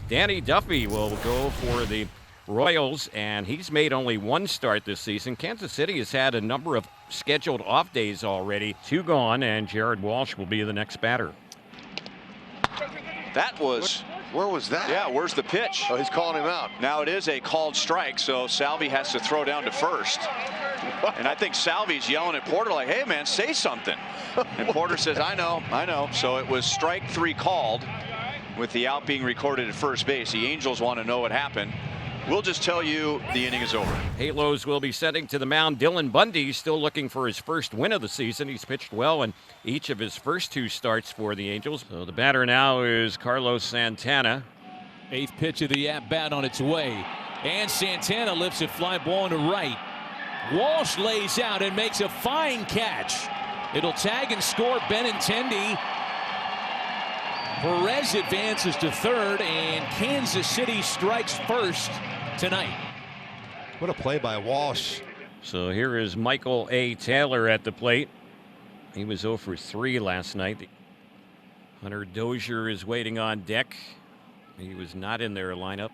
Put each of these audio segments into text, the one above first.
Danny Duffy will go for the Royals, and he's made only one start this season. Kansas City has had a number of scheduled off days already. 2 gone, and Jared Walsh will be the next batter. That was... Where was that? Yeah, where's the pitch? Oh, he's calling him out. Now it is a called strike, so Salvi has to throw down to first. And I think Salvi's yelling at Porter like, hey, man, say something. And Porter says, I know, I know. So it was strike 3 called with the out being recorded at first base. The Angels want to know what happened. We'll just tell you the inning is over. Halos will be sending to the mound. Dylan Bundy still looking for his first win of the season. He's pitched well in each of his first 2 starts for the Angels. So the batter now is Carlos Santana. 8th pitch of the at-bat on its way. And Santana lifts a fly ball into right. Walsh lays out and makes a fine catch. It'll tag and score Benintendi. Perez advances to third, and Kansas City strikes first tonight. What a play by Walsh. So here is Michael A. Taylor at the plate. He was 0 for 3 last night. Hunter Dozier is waiting on deck. He was not in their lineup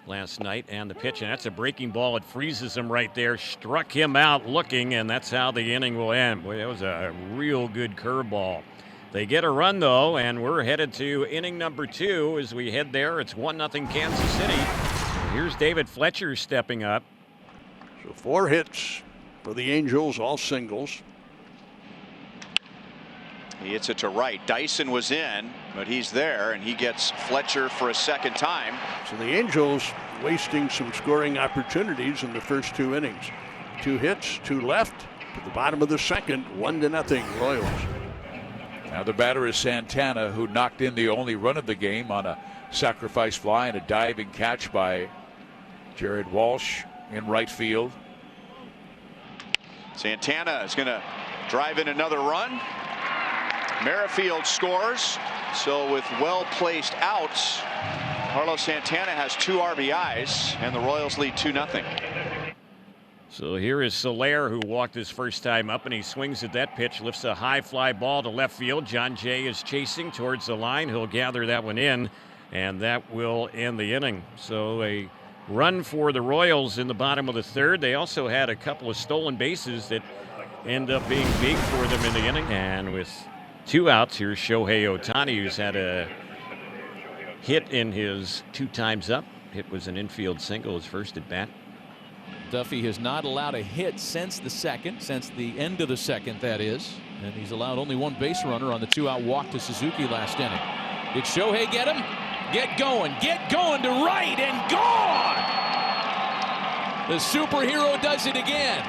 last night. And the pitch, and that's a breaking ball. It freezes him right there. Struck him out looking, and that's how the inning will end. Boy, that was a real good curveball. They get a run, though, and we're headed to inning number 2 as we head there. It's 1-0 Kansas City. Here's David Fletcher stepping up. So 4 hits for the Angels, all singles. He hits it to right. Dyson was in, but he's there, and he gets Fletcher for a second time. So the Angels wasting some scoring opportunities in the first 2 innings. 2 hits, 2 left. To the bottom of the second, 1-0 Royals. Now the batter is Santana, who knocked in the only run of the game on a sacrifice fly and a diving catch by Jared Walsh in right field. Santana is going to drive in another run. Merrifield scores. So with well-placed outs, Carlos Santana has 2 RBIs, and the Royals lead 2-0. So here is Soler, who walked his first time up, and he swings at that pitch, lifts a high fly ball to left field. John Jay is chasing towards the line. He'll gather that one in, and that will end the inning. So a run for the Royals in the bottom of the 3rd. They also had a couple of stolen bases that end up being big for them in the inning. And with 2 outs, here's Shohei Ohtani, who's had a hit in his 2 times up. Hit was an infield single, his first at bat. Duffy has not allowed a hit since the end of the second, that is. And he's allowed only 1 base runner on the 2-out walk to Suzuki last inning. Did Shohei get him? Get going to right and gone! The superhero does it again.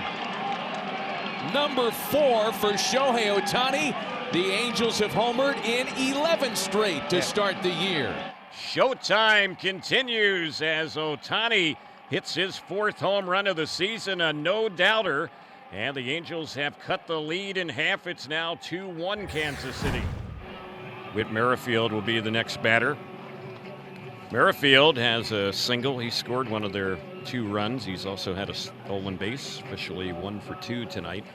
Number 4 for Shohei Ohtani. The Angels have homered in 11 straight to start the year. Showtime continues as Ohtani hits his 4th home run of the season, a no-doubter. And the Angels have cut the lead in half. It's now 2-1 Kansas City. Whit Merrifield will be the next batter. Merrifield has a single. He scored one of their 2 runs. He's also had a stolen base, officially 1 for 2 tonight.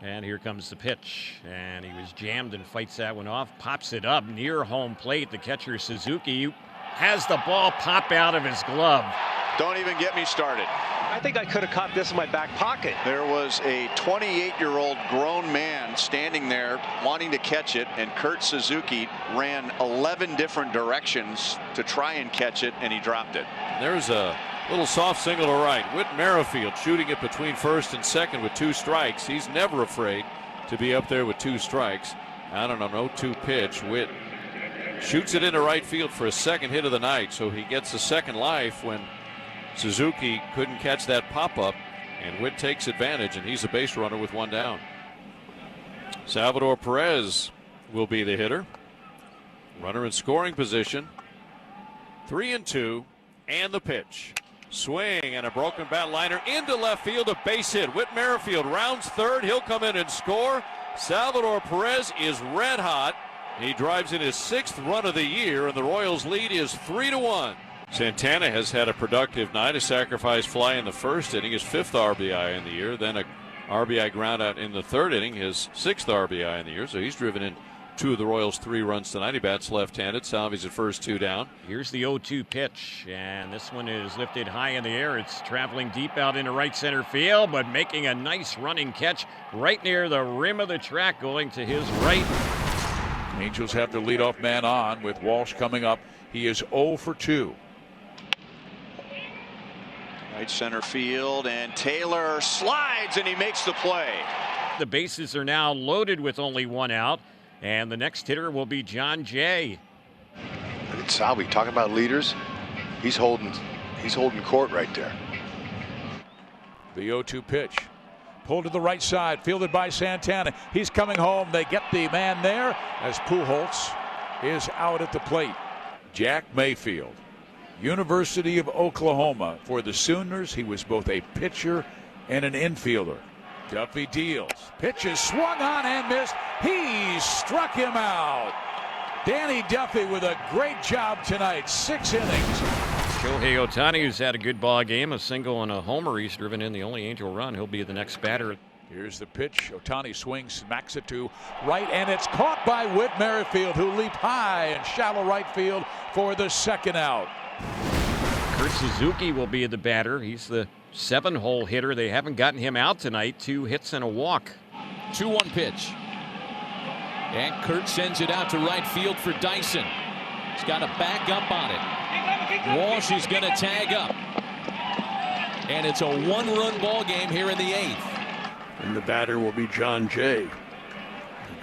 And here comes the pitch. And he was jammed and fights that one off. Pops it up near home plate. The catcher, Suzuki, has the ball pop out of his glove. Don't even get me started. I think I could have caught this in my back pocket. There was a 28-year-old grown man standing there wanting to catch it, and Kurt Suzuki ran 11 different directions to try and catch it, and he dropped it. There's a little soft single to right. Whit Merrifield shooting it between first and second with 2 strikes. He's never afraid to be up there with 2 strikes. I don't know, no 2 pitch. Whit shoots it into right field for his 2nd hit of the night, so he gets a second life when Suzuki couldn't catch that pop-up, and Whit takes advantage, and he's a base runner with 1 down. Salvador Perez will be the hitter. Runner in scoring position. 3-2, and the pitch. Swing and a broken bat liner into left field, a base hit. Whit Merrifield rounds 3rd. He'll come in and score. Salvador Perez is red hot. He drives in his 6th run of the year, and the Royals lead is 3-1. Santana has had a productive night. A sacrifice fly in the 1st inning, his 5th RBI in the year. Then a RBI ground out in the 3rd inning, his 6th RBI in the year. So he's driven in two of the Royals' 3 runs tonight. He bats left-handed. Salvi's at first, 2 down. Here's the 0-2 pitch, and this one is lifted high in the air. It's traveling deep out into right center field, but making a nice running catch right near the rim of the track, going to his right. Angels have their leadoff man on with Walsh coming up. He is 0 for 2. Right center field, and Taylor slides and he makes the play. The bases are now loaded with only 1 out, and the next hitter will be John Jay. Look at Salvi, talking about leaders. He's holding court right there. The 0-2 pitch. Pulled to the right side, fielded by Santana. He's coming home. They get the man there as Pujols is out at the plate. Jack Mayfield, University of Oklahoma. For the Sooners, he was both a pitcher and an infielder. Duffy deals. Pitches swung on and missed. He struck him out. Danny Duffy with a great job tonight. 6 innings. Shohei Ohtani, who's had a good ball game, a single and a homer. He's driven in the only Angel run. He'll be the next batter. Here's the pitch. Ohtani swings, smacks it to right, and it's caught by Whit Merrifield, who leaped high in shallow right field for the 2nd out. Kurt Suzuki will be the batter. He's the 7-hole hitter. They haven't gotten him out tonight. 2 hits and a walk. 2-1 pitch. And Kurt sends it out to right field for Dyson. He's got to back up on it. Walsh is going to tag up. And it's a 1-run ball game here in the 8th. And the batter will be John Jay.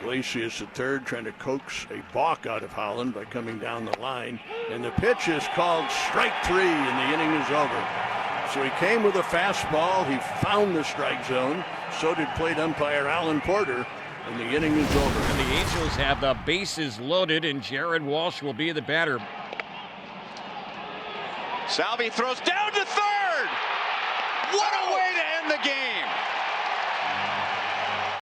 Iglesias at third, trying to coax a balk out of Holland by coming down the line. And the pitch is called strike 3, and the inning is over. So he came with a fastball. He found the strike zone. So did plate umpire Alan Porter. And the inning is over. And the Angels have the bases loaded, and Jared Walsh will be the batter. Salvi throws down to third. What a